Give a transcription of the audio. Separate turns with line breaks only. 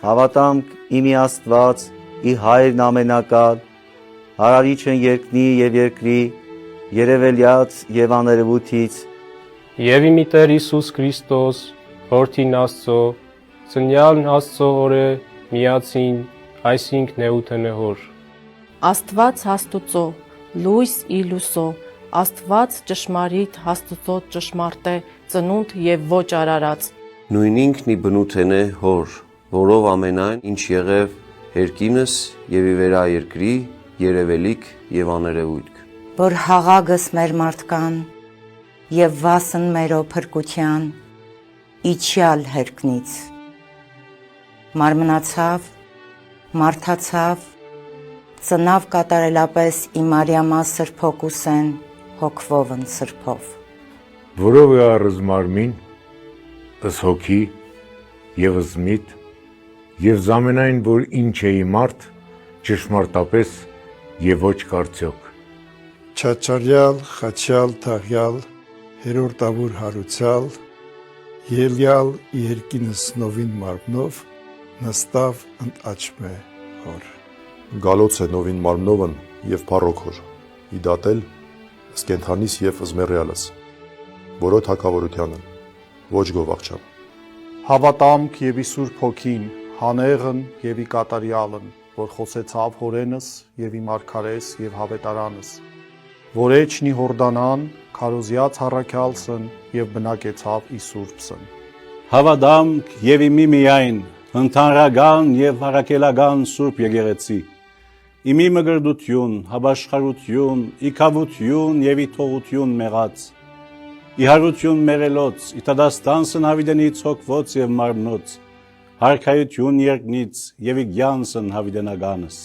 Հավատամ իմի Աստված, ի Հայրն ամենակալ, հարարիչն երկնի և երկրի, երևելյաց և աներևույթից,
Եվ իմի Տեր Հիսուս Քրիստոս, Որդին Աստծո, ծնյալն Աստծո օրը միացին, այսինք նեութը նհոր։
Աստված Աստուծո, լույս ի լուսո, Աստված ճշմարիտ Աստուծո ճշմարտե ծնունդ և ոչ արարած։
Նույն ինքն ի բնութենե հոր, որով ամենայն ինչ եղև հերկինս և ի վերա երկրի, երևելիք և աներևույթք։
Որ հաղագս մեր մարդկան և վասն մերո փրկության, իջյալ հերկնից, մարմնացավ, մարդացավ, ծնավ կատարելապես ի Մարիամասր փոքուսեն հոգվովն սրբով։
Որով է առыз մարմին, ըս հոգի և ըս միտ, և զամենայն, որ ինչ է մարդ, ճշմարտապես և ոչ կարծյոք։
Չաչարյալ, խաչյալ, թաղյալ, հերորդավոր հարուցյալ, ելյալ երկինս նովին մարմնով, նստավ ընտաչմե հոր։
Գալոց է նովին մարմնովն և փառոք հոր, իդատել, սկենթանիս և զմերյալս, որո թակավորությանն, ոչ գովաղչան։
Հավատամք և ի Սուրբ Հոգին, հանեղն և ի կատարյալն, որ խոսեցավ հորենս և ի մարգարես և հավետարանս, որ էջնի հորդանան, քարոզյաց առաքյալսն և բնակեցավ ի Սուրբսն։
Հավատամք և իմի միայն, ընդհանրական և հարակելական Սուրբ եկեղեցի, իմի մգրդություն, հաբաշխարություն, իքավություն և ի թողություն մեղած, ի հարություն մեղելոց, ի տադաստանսն հավիդենից հոգվոց և մարմնոց, հարքայություն երկնից և ի գյանսն հավիդենականս։